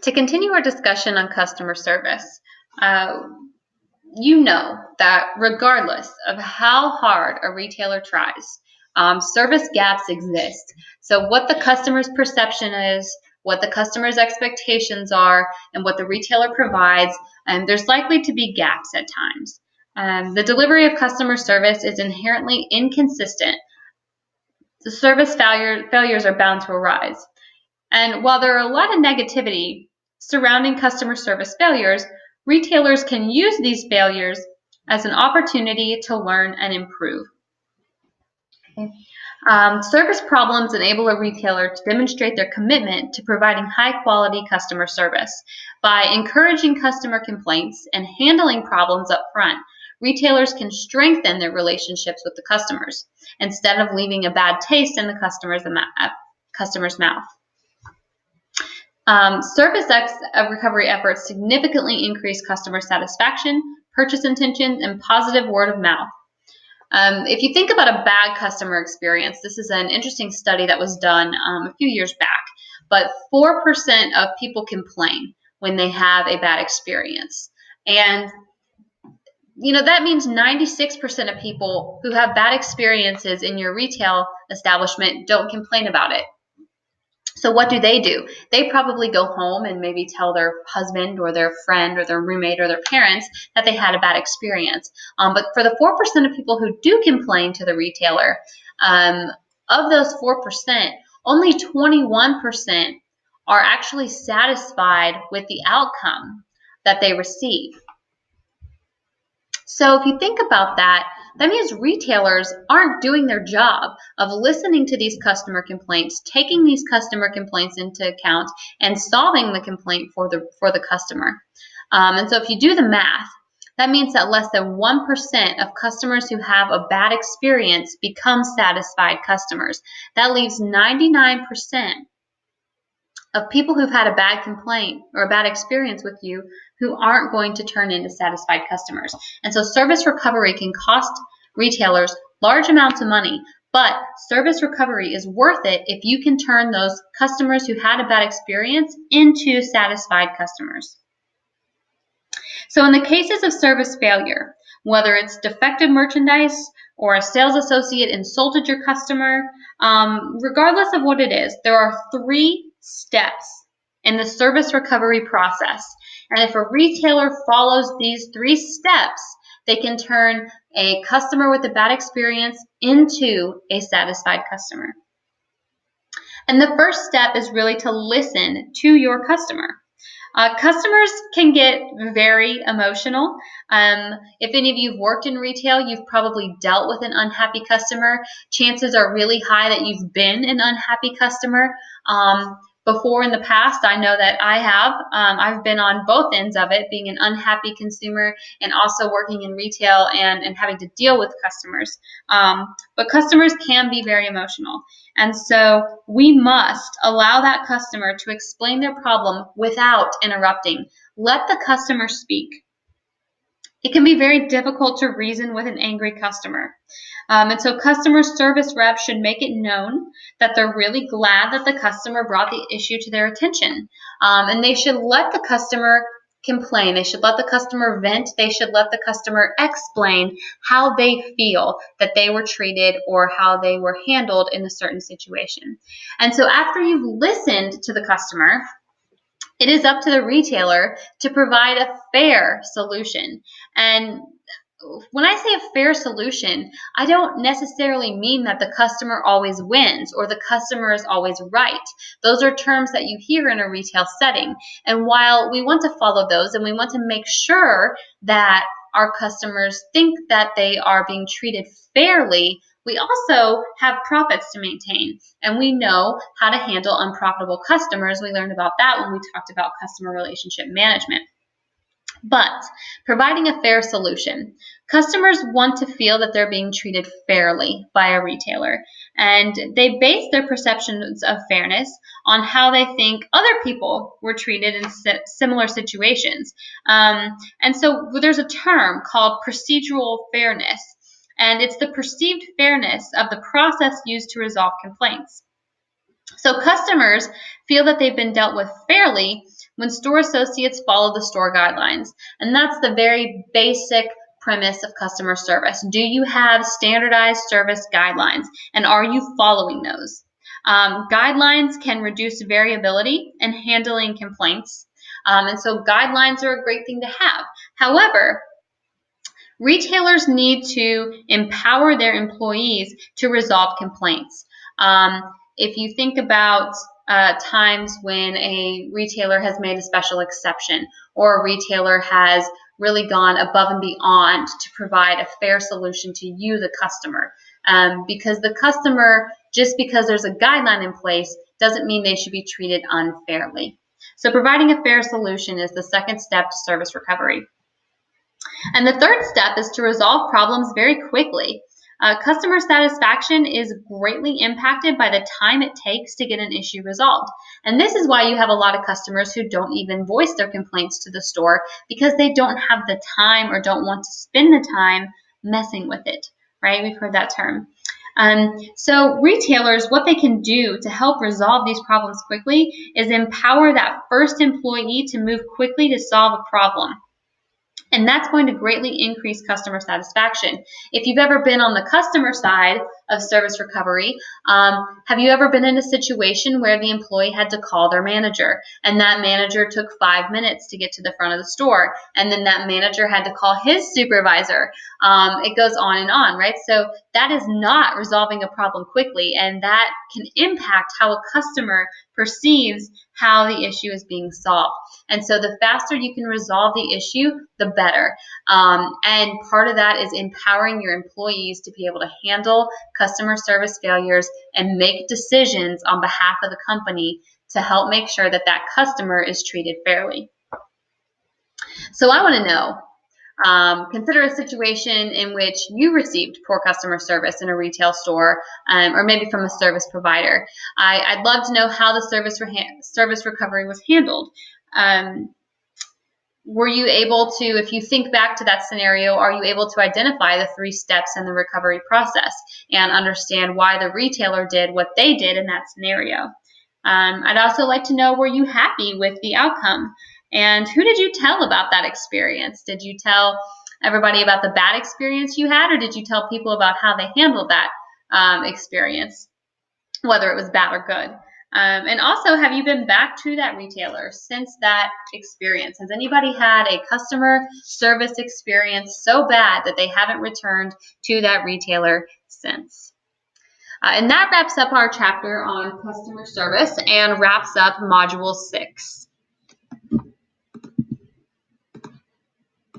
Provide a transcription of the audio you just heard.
To continue our discussion on customer service, you know that regardless of how hard a retailer tries, service gaps exist. So what the customer's perception is, what the customer's expectations are, and what the retailer provides, and there's likely to be gaps at times. The delivery of customer service is inherently inconsistent. The service failures are bound to arise. And while there are a lot of negativity surrounding customer service failures, retailers can use these failures as an opportunity to learn and improve. Service problems enable a retailer to demonstrate their commitment to providing high-quality customer service. By encouraging customer complaints and handling problems up front, retailers can strengthen their relationships with the customers instead of leaving a bad taste in the customer's mouth. Service recovery efforts significantly increase customer satisfaction, purchase intentions, and positive word of mouth. If you think about a bad customer experience, this is an interesting study that was done a few years back, but 4% of people complain when they have a bad experience. And that means 96% of people who have bad experiences in your retail establishment don't complain about it. So what do? They probably go home and maybe tell their husband or their friend or their roommate or their parents that they had a bad experience. But for the 4% of people who do complain to the retailer, of those 4%, only 21% are actually satisfied with the outcome that they receive. So if you think about that, that means retailers aren't doing their job of listening to these customer complaints, taking these customer complaints into account, and solving the complaint for the customer. And so if you do the math, that means that less than 1% of customers who have a bad experience become satisfied customers. That leaves 99% of people who've had a bad complaint or a bad experience with you who aren't going to turn into satisfied customers. And so service recovery can cost retailers large amounts of money, but service recovery is worth it if you can turn those customers who had a bad experience into satisfied customers. So in the cases of service failure, whether it's defective merchandise or a sales associate insulted your customer, regardless of what it is, there are 3 steps in the service recovery process. And if a retailer follows these 3 steps, they can turn a customer with a bad experience into a satisfied customer. And the first step is really to listen to your customer. Customers can get very emotional. If any of you have worked in retail, you've probably dealt with an unhappy customer. Chances are really high that you've been an unhappy customer. Before in the past, I know that I have. I've been on both ends of it, being an unhappy consumer and also working in retail and having to deal with customers. But customers can be very emotional. And so we must allow that customer to explain their problem without interrupting. Let the customer speak. It can be very difficult to reason with an angry customer. And so customer service reps should make it known that they're really glad that the customer brought the issue to their attention. And they should let the customer complain. They should let the customer vent. They should let the customer explain how they feel that they were treated or how they were handled in a certain situation. And so after you've listened to the customer, it is up to the retailer to provide a fair solution. And when I say a fair solution, I don't necessarily mean that the customer always wins or the customer is always right. Those are terms that you hear in a retail setting. And while we want to follow those and we want to make sure that our customers think that they are being treated fairly, we also have profits to maintain, and we know how to handle unprofitable customers. We learned about that when we talked about customer relationship management. But providing a fair solution, customers want to feel that they're being treated fairly by a retailer, and they base their perceptions of fairness on how they think other people were treated in similar situations. And so there's a term called procedural fairness, and it's the perceived fairness of the process used to resolve complaints. So customers feel that they've been dealt with fairly when store associates follow the store guidelines. And that's the very basic premise of customer service. Do you have standardized service guidelines, and are you following those? Guidelines can reduce variability in handling complaints, and so guidelines are a great thing to have. However, retailers need to empower their employees to resolve complaints. If you think about times when a retailer has made a special exception, or a retailer has really gone above and beyond to provide a fair solution to you, the customer, because the customer, just because there's a guideline in place, doesn't mean they should be treated unfairly. So providing a fair solution is the second step to service recovery. And the third step is to resolve problems very quickly. Customer satisfaction is greatly impacted by the time it takes to get an issue resolved. And this is why you have a lot of customers who don't even voice their complaints to the store, because they don't have the time or don't want to spend the time messing with it, right? We've heard that term. So retailers, what they can do to help resolve these problems quickly is empower that first employee to move quickly to solve a problem. And that's going to greatly increase customer satisfaction. If you've ever been on the customer side of service recovery, have you ever been in a situation where the employee had to call their manager, and that manager took 5 minutes to get to the front of the store, and then that manager had to call his supervisor? It goes on, right? So that is not resolving a problem quickly, and that can impact how a customer perceives how the issue is being solved. And so the faster you can resolve the issue, the better. And part of that is empowering your employees to be able to handle customer service failures and make decisions on behalf of the company to help make sure that that customer is treated fairly. So I want to know, consider a situation in which you received poor customer service in a retail store, or maybe from a service provider. I'd love to know how the service recovery was handled. Were you able to, if you think back to that scenario, are you able to identify the 3 steps in the recovery process and understand why the retailer did what they did in that scenario? I'd also like to know, were you happy with the outcome? And who did you tell about that experience? Did you tell everybody about the bad experience you had, or did you tell people about how they handled that experience, whether it was bad or good? And also, have you been back to that retailer since that experience? Has anybody had a customer service experience so bad that they haven't returned to that retailer since? And that wraps up our chapter on customer service and wraps up Module 6.